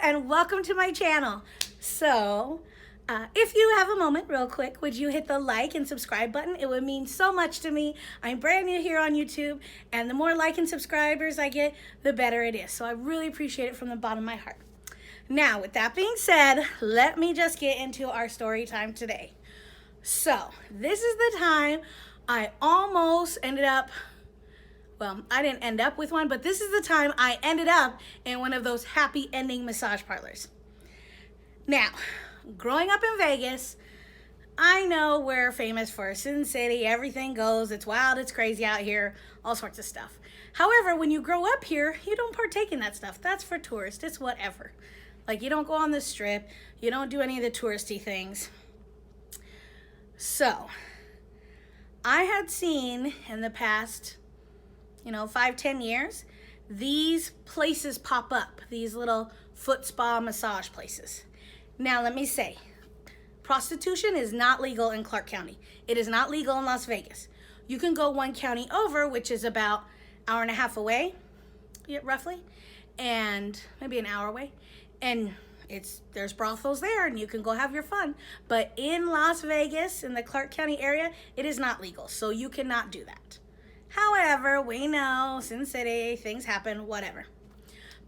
and welcome to my channel. So, if you have a moment real quick, would you hit the like and subscribe button? It would mean so much to me. I'm brand new here on YouTube, and the more like and subscribers I get, the better it is. So I really appreciate it from the bottom of my heart. Now, with that being said, let me just get into our story time today. So, this is the time I almost ended up, well, I didn't end up with one, but this is the time I ended up in one of those happy ending massage parlors. Now, growing up in Vegas, I know we're famous for Sin City, everything goes, it's wild, it's crazy out here, all sorts of stuff. However, when you grow up here, you don't partake in that stuff. That's for tourists, it's whatever. Like, you don't go on the strip, you don't do any of the touristy things. So, I had seen in the past, 5-10 years, these places pop up, these little foot spa massage places. Now, let me say, prostitution is not legal in Clark County. It is not legal in Las Vegas. You can go one county over, which is about an hour and a half away, roughly, and maybe an hour away, and there's brothels there, and you can go have your fun. But in Las Vegas, in the Clark County area, it is not legal, so you cannot do that. However, we know, Sin City, things happen, whatever.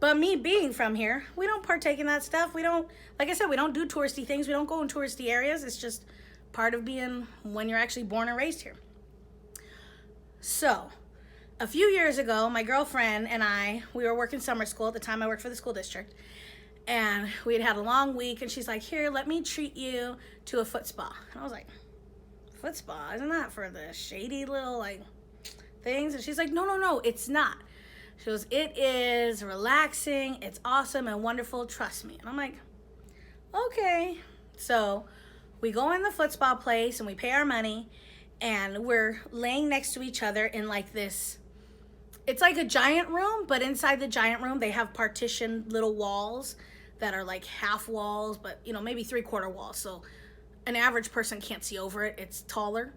But me being from here, we don't partake in that stuff. We don't, like I said, we don't do touristy things. We don't go in touristy areas. It's just part of being when you're actually born and raised here. So, a few years ago, my girlfriend and I, we were working summer school. At the time, I worked for the school district. And we had had a long week, and she's like, here, let me treat you to a foot spa. And I was like, foot spa? Isn't that for the shady little, things? And she's like, no, it's not. She goes, it is relaxing, it's awesome and wonderful, trust me. And I'm like, okay. So we go in the foot spa place and we pay our money, and we're laying next to each other in this, it's like a giant room, but inside the giant room they have partitioned little walls that are like half walls, but maybe 3/4 walls. So an average person can't see over it, it's taller.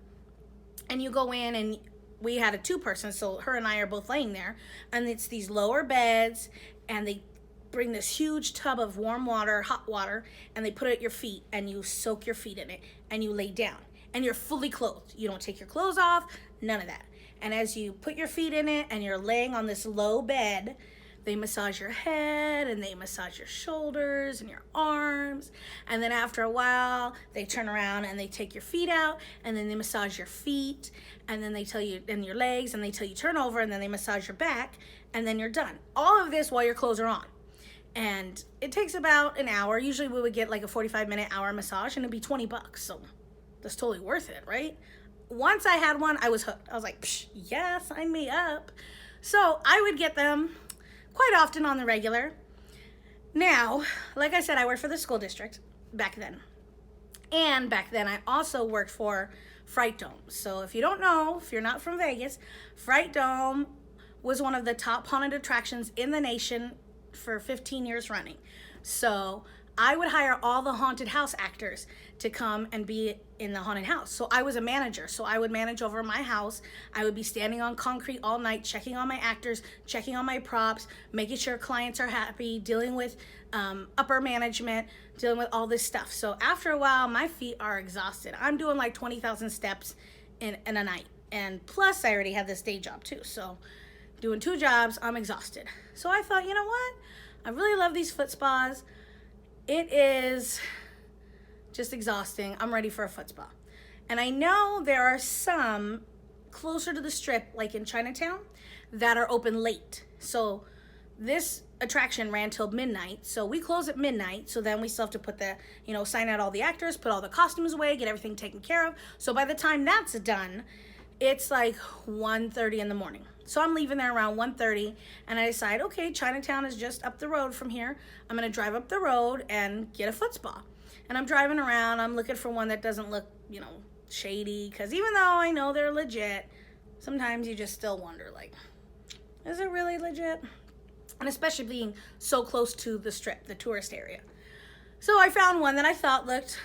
And you go in, and we had a 2-person, so her and I are both laying there, and it's these lower beds, and they bring this huge tub of warm water, hot water, and they put it at your feet, and you soak your feet in it, and you lay down, and you're fully clothed. You don't take your clothes off, none of that. And as you put your feet in it, and you're laying on this low bed, they massage your head, and they massage your shoulders and your arms, and then after a while, they turn around and they take your feet out, and then they massage your feet, and then they tell you, and your legs, and they tell you turn over, and then they massage your back, and then you're done. All of this while your clothes are on. And it takes about an hour. Usually we would get like a 45-minute hour massage, and it'd be $20, so that's totally worth it, right? Once I had one, I was hooked. I was like, psh, yeah, sign me up. So I would get them quite often on the regular. Now, like I said, I worked for the school district back then. And back then I also worked for Fright Dome. So if you don't know, if you're not from Vegas, Fright Dome was one of the top haunted attractions in the nation for 15 years running. So I would hire all the haunted house actors to come and be in the haunted house. So I was a manager, so I would manage over my house. I would be standing on concrete all night, checking on my actors, checking on my props, making sure clients are happy, dealing with upper management, dealing with all this stuff. So after a while, my feet are exhausted. I'm doing like 20,000 steps in a night. And plus, I already had this day job too. So doing 2 jobs, I'm exhausted. So I thought, you know what? I really love these foot spas. It is just exhausting. I'm ready for a foot spa. And I know there are some closer to the strip, like in Chinatown, that are open late. So this attraction ran till midnight. So we close at midnight. So then we still have to put the, sign out all the actors, put all the costumes away, get everything taken care of. So by the time that's done, it's like 1:30 in the morning. So I'm leaving there around 1:30, and I decide, okay, Chinatown is just up the road from here. I'm gonna drive up the road and get a foot spa. And I'm driving around, I'm looking for one that doesn't look, shady, because even though I know they're legit, sometimes you just still wonder, is it really legit? And especially being so close to the strip, the tourist area. So I found one that I thought looked,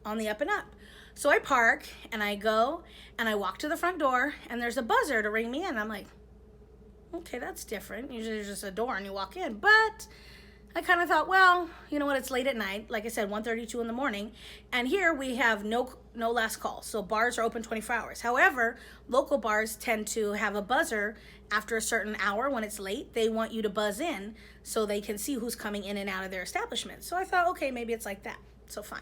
on the up and up. So I park, and I go, and I walk to the front door, and there's a buzzer to ring me in. I'm like, okay, that's different. Usually there's just a door, and you walk in. But I kind of thought, well, you know what, it's late at night. Like I said, 1:32 in the morning. And here we have no last call. So bars are open 24 hours. However, local bars tend to have a buzzer after a certain hour when it's late. They want you to buzz in so they can see who's coming in and out of their establishment. So I thought, okay, maybe it's like that. So fine.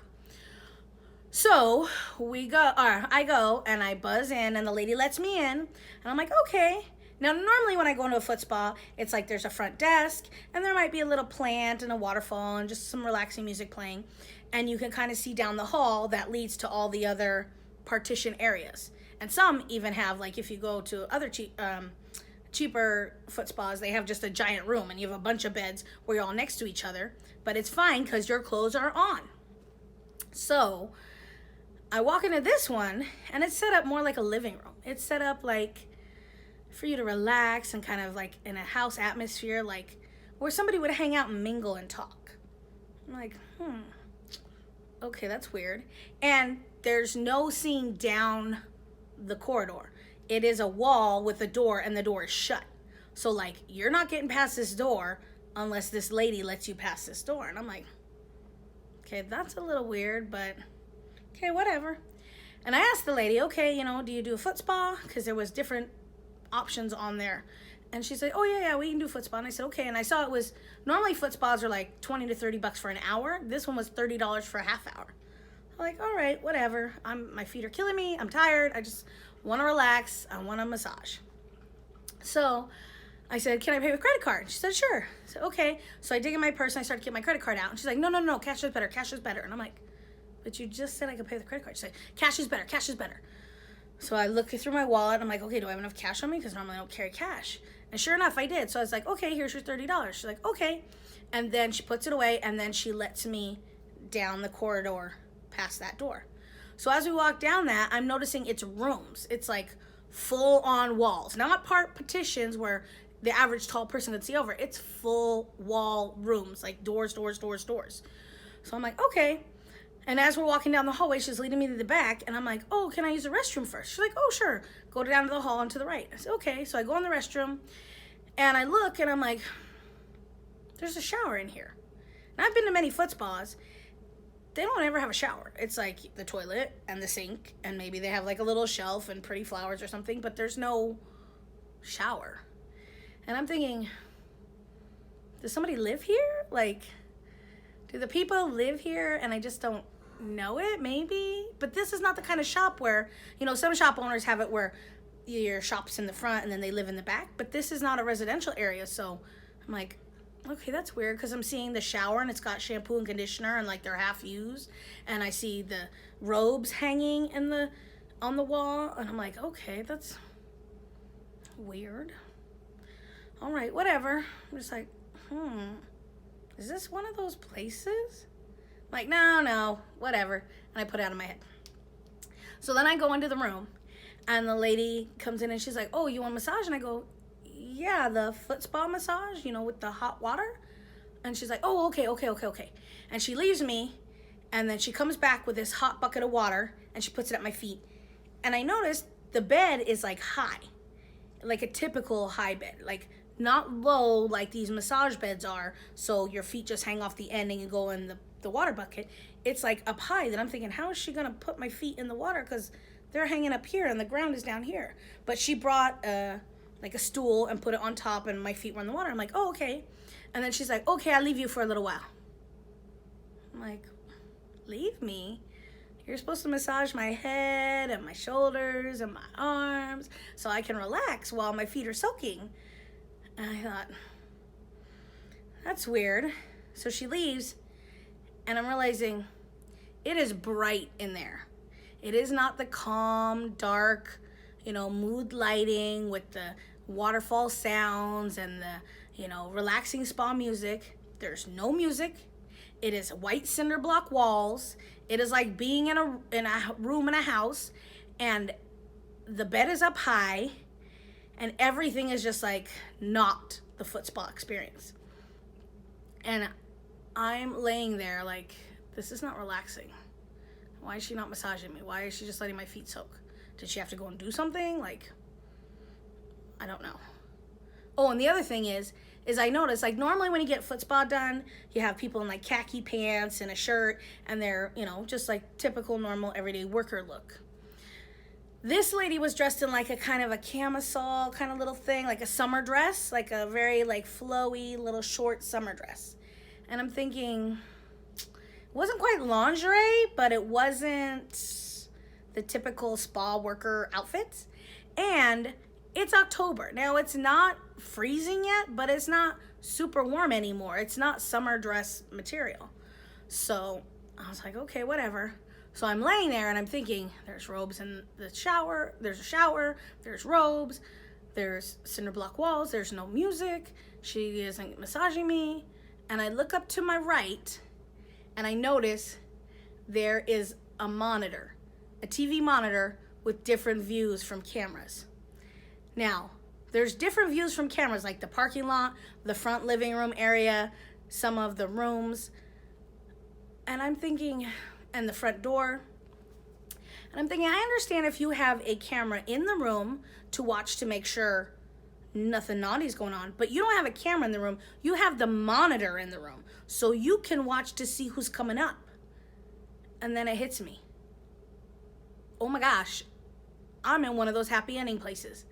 So I go and I buzz in and the lady lets me in and I'm like, okay. Now, normally when I go into a foot spa, it's like there's a front desk and there might be a little plant and a waterfall and just some relaxing music playing. And you can kind of see down the hall that leads to all the other partition areas. And some even have, like if you go to other cheaper foot spas, they have just a giant room and you have a bunch of beds where you're all next to each other. But it's fine because your clothes are on. So I walk into this one and it's set up more like a living room. It's set up like for you to relax and kind of like in a house atmosphere, like where somebody would hang out and mingle and talk. I'm like, okay, that's weird. And there's no seeing down the corridor. It is a wall with a door and the door is shut. So like, you're not getting past this door unless this lady lets you pass this door. And I'm like, okay, that's a little weird, but okay, whatever. And I asked the lady, okay, you know, do you do a foot spa? Because there was different options on there. And she said, oh yeah, we can do foot spa. And I said, okay. And I saw it was, normally foot spas are like 20 to 30 bucks for an hour. This one was $30 for a half hour. I'm like, all right, whatever. My feet are killing me. I'm tired. I just want to relax. I want a massage. So I said, can I pay with credit card? She said, sure. I said, okay. So I dig in my purse and I started to get my credit card out. And she's like, no, cash is better. Cash is better. And I'm like, but you just said I could pay with the credit card. She said, cash is better. Cash is better. So I look through my wallet. I'm like, okay, do I have enough cash on me? Because normally I don't carry cash. And sure enough, I did. So I was like, okay, here's your $30. She's like, okay. And then she puts it away and then she lets me down the corridor past that door. So as we walk down that, I'm noticing it's rooms. It's like full on walls, not partitions where the average tall person could see over. It's full wall rooms, like doors. So I'm like, okay. And as we're walking down the hallway, she's leading me to the back. And I'm like, oh, can I use the restroom first? She's like, oh, sure. Go down to the hall and to the right. I said, okay. So I go in the restroom. And I look and I'm like, there's a shower in here. And I've been to many foot spas. They don't ever have a shower. It's like the toilet and the sink. And maybe they have like a little shelf and pretty flowers or something. But there's no shower. And I'm thinking, does somebody live here? Like, do the people live here and I just don't know it? Maybe. But this is not the kind of shop where, you know, some shop owners have it where your shop's in the front and then they live in the back. But this is not a residential area. So I'm like, okay, that's weird because I'm seeing the shower and it's got shampoo and conditioner and like they're half used. And I see the robes hanging on the wall. And I'm like, okay, that's weird. All right, whatever. I'm just like, is this one of those places? I'm like, no, whatever. And I put it out of my head. So then I go into the room and the lady comes in and she's like, oh, you want a massage? And I go, yeah, the foot spa massage, you know, with the hot water. And she's like, oh, okay. And she leaves me and then she comes back with this hot bucket of water and she puts it at my feet. And I noticed the bed is like high, like a typical high bed, like not low like these massage beds are, so your feet just hang off the end and you go in the water bucket. It's like up high that I'm thinking, how is she gonna put my feet in the water? Because they're hanging up here and the ground is down here. But she brought like a stool and put it on top and my feet were in the water. I'm like, oh, okay. And then she's like, okay, I'll leave you for a little while. I'm like, leave me? You're supposed to massage my head and my shoulders and my arms so I can relax while my feet are soaking. And I thought, that's weird. So she leaves, and I'm realizing it is bright in there. It is not the calm, dark, you know, mood lighting with the waterfall sounds and the, you know, relaxing spa music. There's no music. It is white cinder block walls. It is like being in a room in a house, and the bed is up high. And everything is just like not the foot spa experience. And I'm laying there like, this is not relaxing. Why is she not massaging me? Why is she just letting my feet soak? Did she have to go and do something? Like, I don't know. Oh, and the other thing is I noticed, like, normally when you get foot spa done, you have people in like khaki pants and a shirt, and they're, just like typical normal everyday worker look. This lady was dressed in like a kind of a camisole kind of little thing, like a summer dress, like a very like flowy little short summer dress. And I'm thinking, it wasn't quite lingerie, but it wasn't the typical spa worker outfits. And it's October. Now, it's not freezing yet, but it's not super warm anymore. It's not summer dress material. So I was like, okay, whatever. So I'm laying there and I'm thinking, there's robes in the shower, there's a shower, there's robes, there's cinder block walls, there's no music, she isn't massaging me. And I look up to my right and I notice there is a monitor, a TV monitor with different views from cameras. Now, there's different views from cameras, like the parking lot, the front living room area, some of the rooms. And I'm thinking, and the front door. And I'm thinking, I understand if you have a camera in the room to watch to make sure nothing naughty is going on, but you don't have a camera in the room. You have the monitor in the room, so you can watch to see who's coming up. And then it hits me. Oh my gosh, I'm in one of those happy ending places.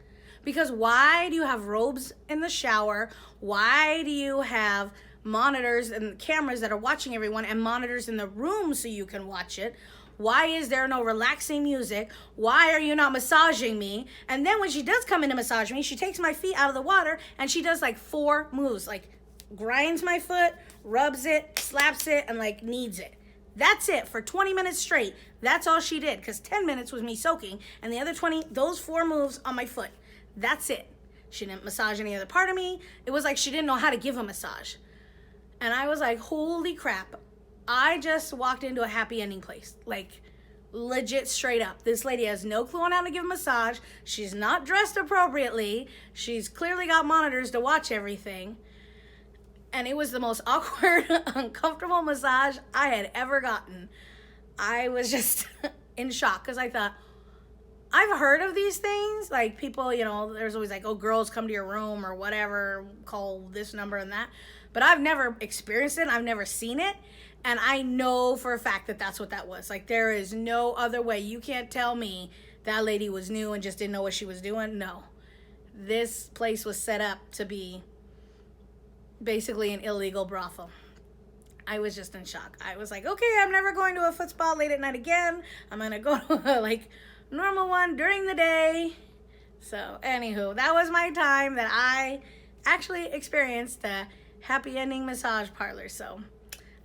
Because why do you have robes in the shower? Why do you have monitors and cameras that are watching everyone and monitors in the room so you can watch it? Why is there no relaxing music? Why are you not massaging me? And then when she does come in to massage me, she takes my feet out of the water and she does like 4 moves, like grinds my foot, rubs it, slaps it, and like kneads it. That's it for 20 minutes straight. That's all she did, because 10 minutes was me soaking, and the other 20, those 4 moves on my foot. That's it. She didn't massage any other part of me. It was like she didn't know how to give a massage. And I was like, holy crap. I just walked into a happy ending place. Like, legit straight up. This lady has no clue on how to give a massage. She's not dressed appropriately. She's clearly got monitors to watch everything. And it was the most awkward, uncomfortable massage I had ever gotten. I was just in shock because I thought, I've heard of these things, like people, there's always like, oh, girls come to your room or whatever, call this number and that. But I've never experienced it. I've never seen it. And I know for a fact that that's what that was. Like, there is no other way. You can't tell me that lady was new and just didn't know what she was doing. No. This place was set up to be basically an illegal brothel. I was just in shock. I was like, okay, I'm never going to a foot spa late at night again. I'm going to go to a normal one during the day. So anywho, that was my time that I actually experienced the happy ending massage parlor. So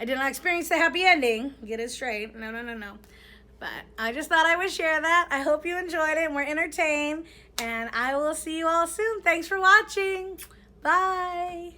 I did not experience the happy ending. Get it straight. No. But I just thought I would share that. I hope you enjoyed it and were entertained. And I will see you all soon. Thanks for watching. Bye.